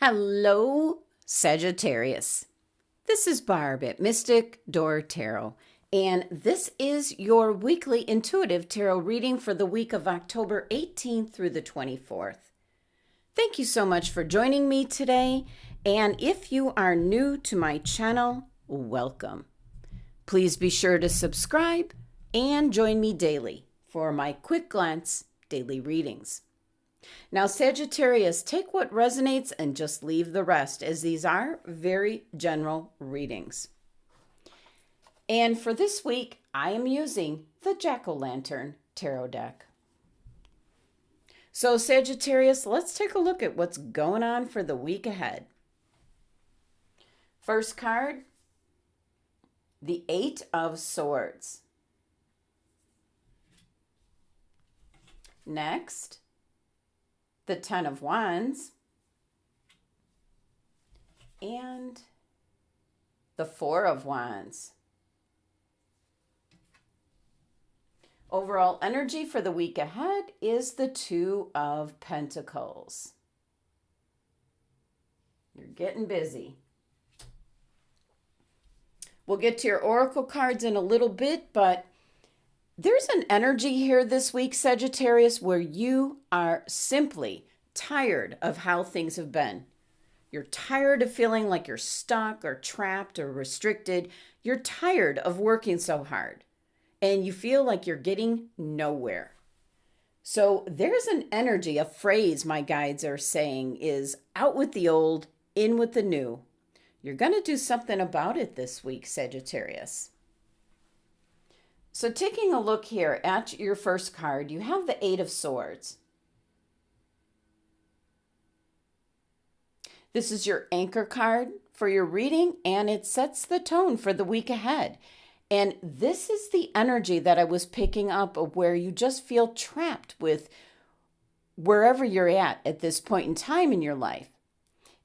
Hello, Sagittarius. This is Barb at Mystic Door Tarot, and this is your weekly intuitive tarot reading for the week of October 18th through the 24th. Thank you so much for joining me today, and if you are new to my channel, welcome. Please be sure to subscribe and join me daily for my quick glance daily readings. Now, Sagittarius, take what resonates and just leave the rest, as these are very general readings. And for this week, I am using the Jack-O-Lantern Tarot deck. So, Sagittarius, let's take a look at what's going on for the week ahead. First card, the Eight of Swords. Next, the Ten of Wands, and the Four of Wands. Overall energy for the week ahead is the Two of Pentacles. You're getting busy. We'll get to your oracle cards in a little bit, but there's an energy here this week, Sagittarius, where you are simply tired of how things have been. You're tired of feeling like you're stuck or trapped or restricted. You're tired of working so hard, and you feel like you're getting nowhere. So there's an energy, a phrase my guides are saying is out with the old, in with the new. You're going to do something about it this week, Sagittarius. So taking a look here at your first card, you have the Eight of Swords. This is your anchor card for your reading, and it sets the tone for the week ahead. And this is the energy that I was picking up of where you just feel trapped with wherever you're at this point in time in your life.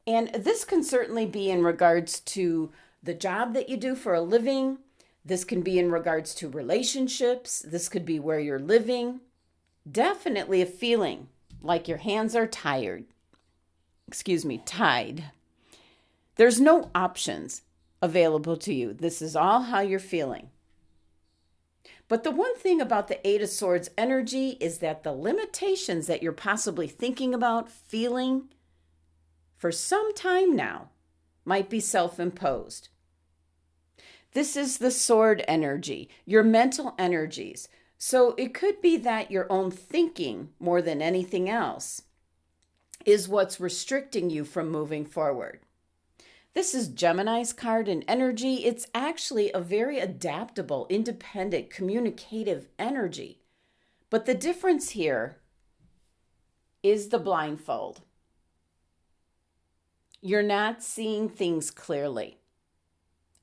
And this can certainly be in regards to the job that you do for a living. This can be in regards to relationships. This could be where you're living. Definitely a feeling like your hands are tied. There's no options available to you. This is all how you're feeling. But the one thing about the Eight of Swords energy is that the limitations that you're possibly thinking about, feeling for some time now might be self-imposed. This is the sword energy, your mental energies. So it could be that your own thinking, more than anything else, is what's restricting you from moving forward. This is Gemini's card in energy. It's actually a very adaptable, independent, communicative energy. But the difference here is the blindfold. You're not seeing things clearly.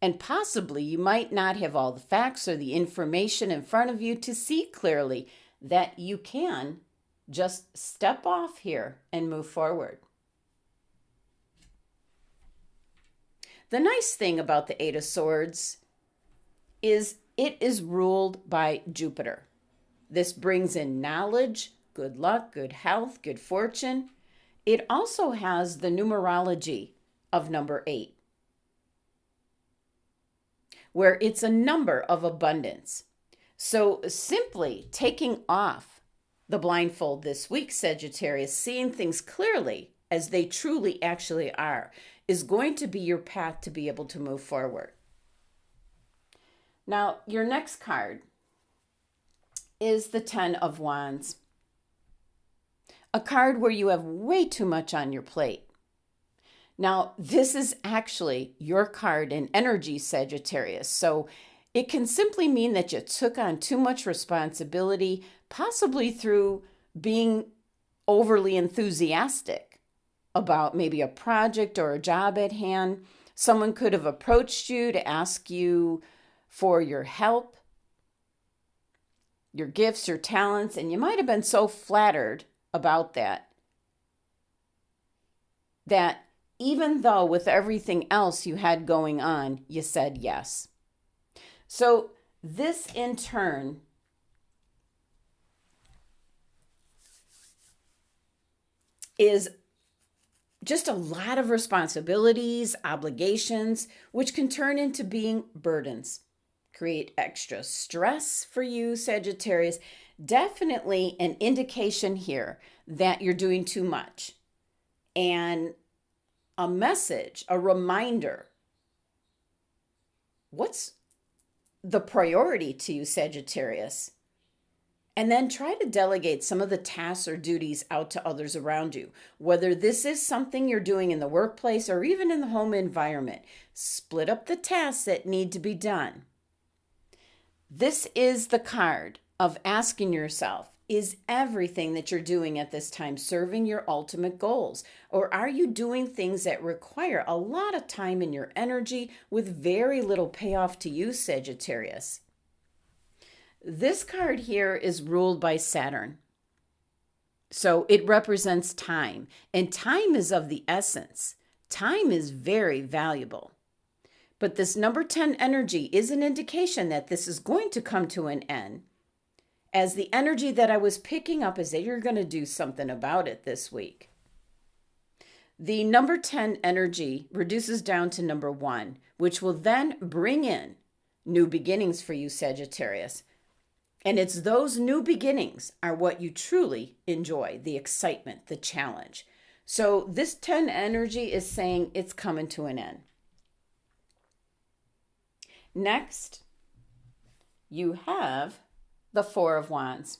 And possibly you might not have all the facts or the information in front of you to see clearly that you can just step off here and move forward. The nice thing about the Eight of Swords is it is ruled by Jupiter. This brings in knowledge, good luck, good health, good fortune. It also has the numerology of number 8. Where it's a number of abundance. So simply taking off the blindfold this week, Sagittarius, seeing things clearly as they truly actually are, is going to be your path to be able to move forward. Now, your next card is the Ten of Wands. A card where you have way too much on your plate. Now, this is actually your card in energy, Sagittarius. So it can simply mean that you took on too much responsibility, possibly through being overly enthusiastic about maybe a project or a job at hand. Someone could have approached you to ask you for your help, your gifts, your talents, and you might have been so flattered about that even though with everything else you had going on, you said yes. So this in turn is just a lot of responsibilities, obligations, which can turn into being burdens, create extra stress for you, Sagittarius. Definitely an indication here that you're doing too much. And a message, a reminder. What's the priority to you, Sagittarius? And then try to delegate some of the tasks or duties out to others around you. Whether this is something you're doing in the workplace or even in the home environment, split up the tasks that need to be done. This is the card of asking yourself, is everything that you're doing at this time serving your ultimate goals? Or are you doing things that require a lot of time and your energy with very little payoff to you, Sagittarius? This card here is ruled by Saturn. So it represents time, and time is of the essence. Time is very valuable. But this number 10 energy is an indication that this is going to come to an end. As the energy that I was picking up is that you're going to do something about it this week. The number 10 energy reduces down to number 1, which will then bring in new beginnings for you, Sagittarius. And it's those new beginnings are what you truly enjoy, the excitement, the challenge. So this 10 energy is saying it's coming to an end. Next, you have the Four of Wands.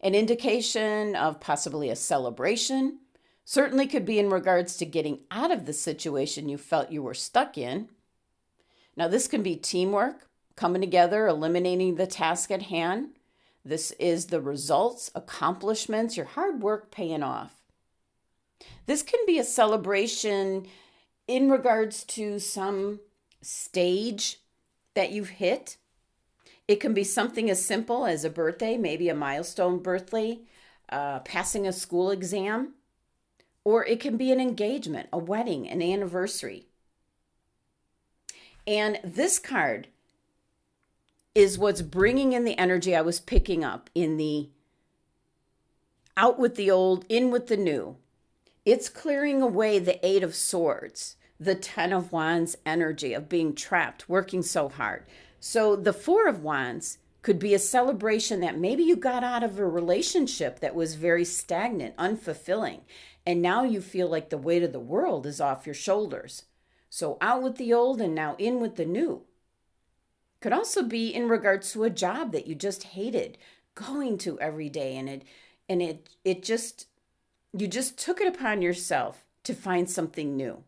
An indication of possibly a celebration. Certainly could be in regards to getting out of the situation you felt you were stuck in. Now this can be teamwork, coming together, eliminating the task at hand. This is the results, accomplishments, your hard work paying off. This can be a celebration in regards to some stage that you've hit. It can be something as simple as a birthday, maybe a milestone birthday, passing a school exam, or it can be an engagement, a wedding, an anniversary. And this card is what's bringing in the energy I was picking up in the out with the old, in with the new. It's clearing away the Eight of Swords, the 10 of Wands energy of being trapped, working so hard. So the Four of Wands could be a celebration that maybe you got out of a relationship that was very stagnant, unfulfilling, and now you feel like the weight of the world is off your shoulders. So out with the old and now in with the new. Could also be in regards to a job that you just hated going to every day, and it just you just took it upon yourself to find something new,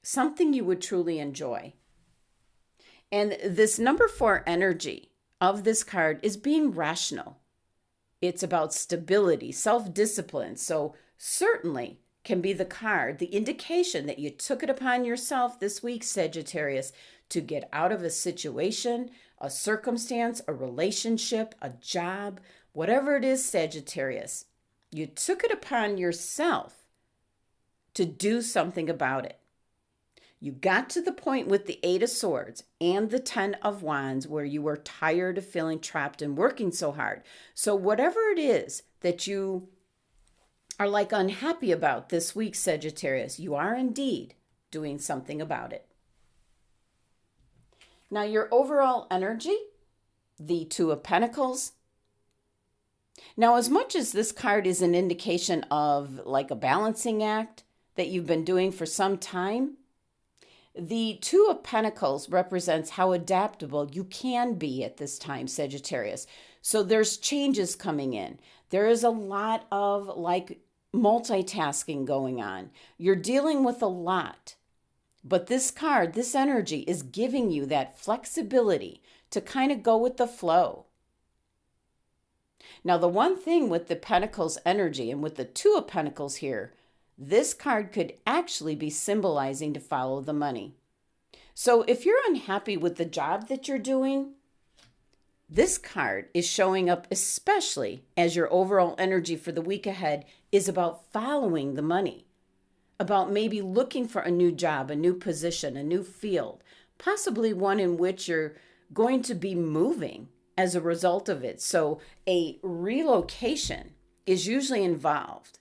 something you would truly enjoy. And this number 4 energy of this card is being rational. It's about stability, self-discipline. So certainly can be the card, the indication that you took it upon yourself this week, Sagittarius, to get out of a situation, a circumstance, a relationship, a job, whatever it is, Sagittarius. You took it upon yourself to do something about it. You got to the point with the Eight of Swords and the 10 of Wands where you were tired of feeling trapped and working so hard. So whatever it is that you are like unhappy about this week, Sagittarius, you are indeed doing something about it. Now your overall energy, the Two of Pentacles. Now, as much as this card is an indication of like a balancing act that you've been doing for some time, the Two of Pentacles represents how adaptable you can be at this time, Sagittarius. So there's changes coming in. There is a lot of like multitasking going on. You're dealing with a lot. But this card, this energy is giving you that flexibility to kind of go with the flow. Now, the one thing with the Pentacles energy and with the Two of Pentacles here, this card could actually be symbolizing to follow the money. So if you're unhappy with the job that you're doing, this card is showing up especially as your overall energy for the week ahead is about following the money, about maybe looking for a new job, a new position, a new field, possibly one in which you're going to be moving as a result of it. So a relocation is usually involved.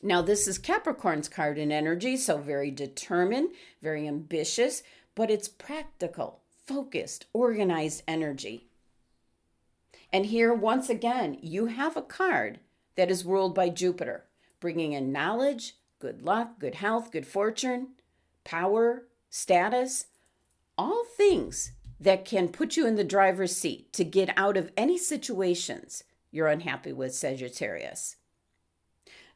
Now, this is Capricorn's card in energy, so very determined, very ambitious, but it's practical, focused, organized energy. And here, once again, you have a card that is ruled by Jupiter, bringing in knowledge, good luck, good health, good fortune, power, status, all things that can put you in the driver's seat to get out of any situations you're unhappy with, Sagittarius.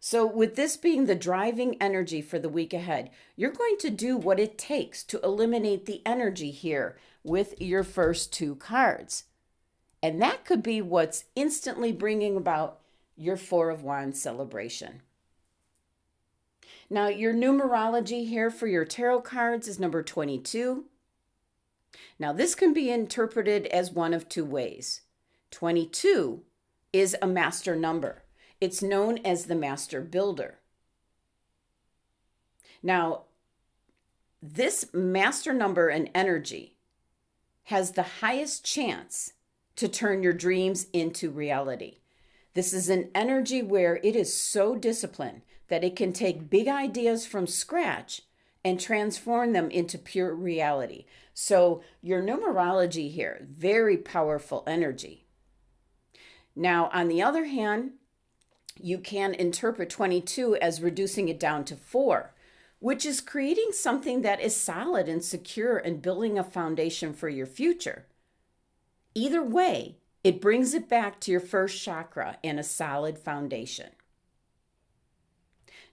So with this being the driving energy for the week ahead, you're going to do what it takes to eliminate the energy here with your first two cards. And that could be what's instantly bringing about your Four of Wands celebration. Now, your numerology here for your tarot cards is number 22. Now, this can be interpreted as one of two ways. 22 is a master number. It's known as the master builder. Now, this master number and energy has the highest chance to turn your dreams into reality. This is an energy where it is so disciplined that it can take big ideas from scratch and transform them into pure reality. So your numerology here, very powerful energy. Now, on the other hand, you can interpret 22 as reducing it down to 4, which is creating something that is solid and secure and building a foundation for your future. Either way, it brings it back to your first chakra and a solid foundation.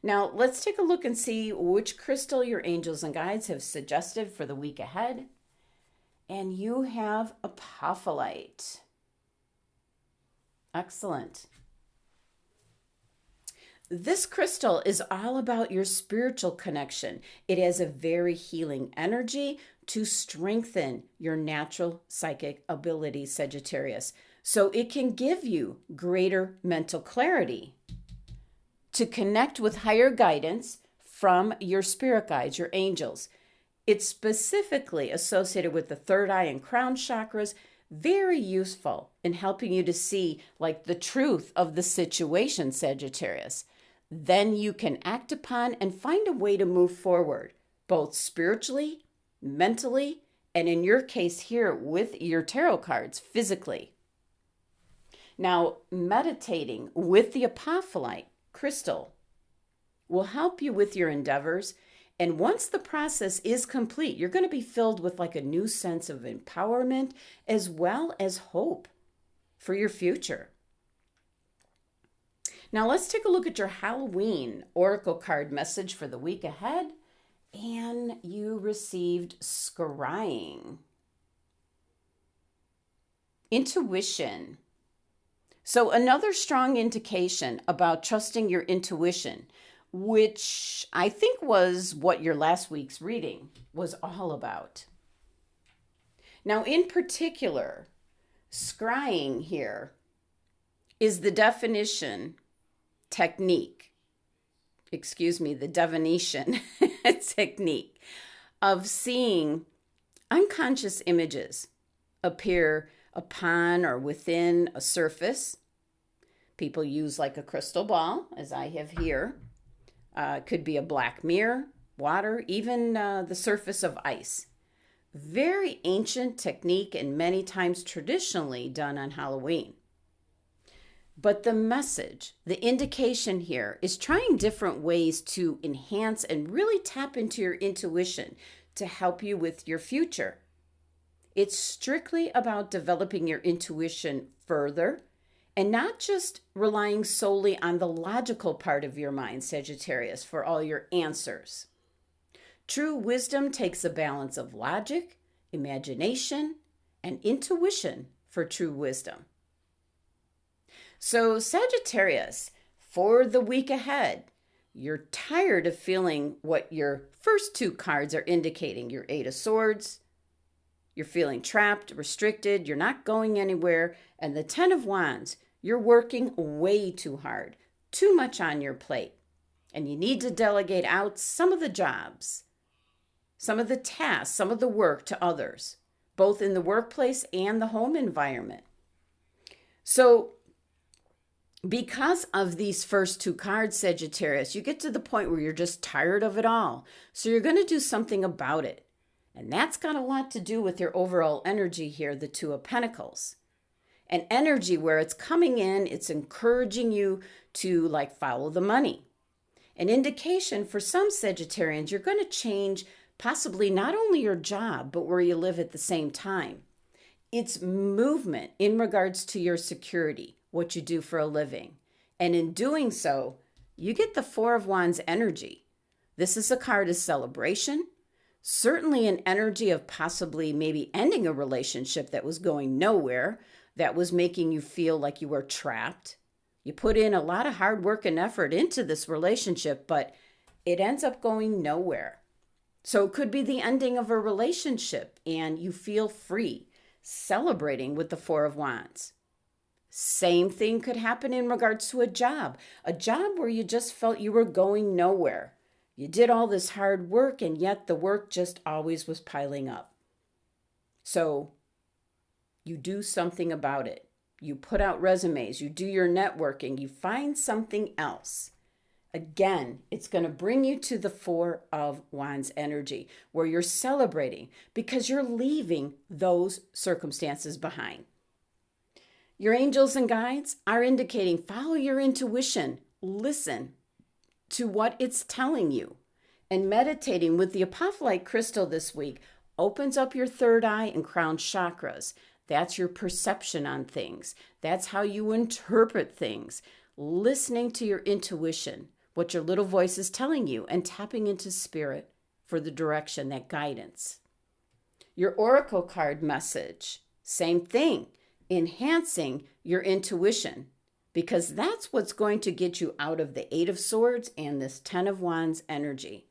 Now, let's take a look and see which crystal your angels and guides have suggested for the week ahead. And you have apophyllite. Excellent. This crystal is all about your spiritual connection. It has a very healing energy to strengthen your natural psychic ability, Sagittarius. So it can give you greater mental clarity to connect with higher guidance from your spirit guides, your angels. It's specifically associated with the third eye and crown chakras, very useful in helping you to see like the truth of the situation, Sagittarius. Then you can act upon and find a way to move forward, both spiritually, mentally, and in your case here with your tarot cards, physically. Now, meditating with the apophyllite crystal will help you with your endeavors. And once the process is complete, you're going to be filled with like a new sense of empowerment as well as hope for your future. Now let's take a look at your Halloween Oracle card message for the week ahead. And you received scrying. Intuition. So another strong indication about trusting your intuition, which I think was what your last week's reading was all about. Now, in particular, scrying here is the divination technique of seeing unconscious images appear upon or within a surface. People use like a crystal ball, as I have here. Could be a black mirror, water, even the surface of ice. Very ancient technique and many times traditionally done on Halloween. But the message, the indication here is trying different ways to enhance and really tap into your intuition to help you with your future. It's strictly about developing your intuition further and not just relying solely on the logical part of your mind, Sagittarius, for all your answers. True wisdom takes a balance of logic, imagination, and intuition for true wisdom. So, Sagittarius, for the week ahead, you're tired of feeling what your first two cards are indicating, your Eight of Swords. You're feeling trapped, restricted, you're not going anywhere. And the Ten of Wands, you're working way too hard, too much on your plate. And you need to delegate out some of the jobs, some of the tasks, some of the work to others, both in the workplace and the home environment. So Because of these first two cards, Sagittarius, you get to the point where you're just tired of it all. So you're going to do something about it. And that's got a lot to do with your overall energy here, the Two of Pentacles. An energy where it's coming in, it's encouraging you to follow the money. An indication for some Sagittarians, you're going to change possibly not only your job, but where you live at the same time. It's movement in regards to your security, what you do for a living. And in doing so, you get the Four of Wands energy. This is a card of celebration, certainly an energy of possibly maybe ending a relationship that was going nowhere, that was making you feel like you were trapped. You put in a lot of hard work and effort into this relationship, but it ends up going nowhere. So it could be the ending of a relationship and you feel free, celebrating with the Four of Wands. Same thing could happen in regards to a job where you just felt you were going nowhere. You did all this hard work and yet the work just always was piling up. So you do something about it. You put out resumes, you do your networking, you find something else. Again, it's going to bring you to the Four of Wands energy where you're celebrating because you're leaving those circumstances behind. Your angels and guides are indicating follow your intuition, listen to what it's telling you. And meditating with the apophyllite crystal this week opens up your third eye and crown chakras. That's your perception on things. That's how you interpret things. Listening to your intuition, what your little voice is telling you, and tapping into spirit for the direction, that guidance. Your oracle card message, same thing, enhancing your intuition, because that's what's going to get you out of the Eight of Swords and this Ten of Wands energy.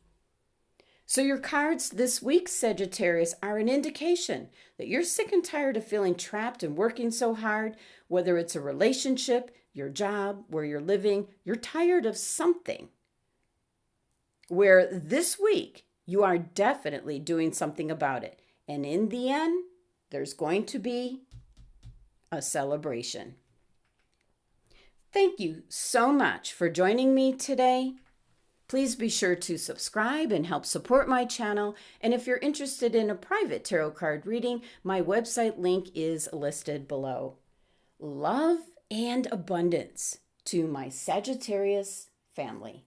So your cards this week, Sagittarius, are an indication that you're sick and tired of feeling trapped and working so hard, whether it's a relationship, your job, where you're living, you're tired of something. Where this week, you are definitely doing something about it. And in the end, there's going to be a celebration. Thank you so much for joining me today. Please be sure to subscribe and help support my channel. And if you're interested in a private tarot card reading, my website link is listed below. Love and abundance to my Sagittarius family.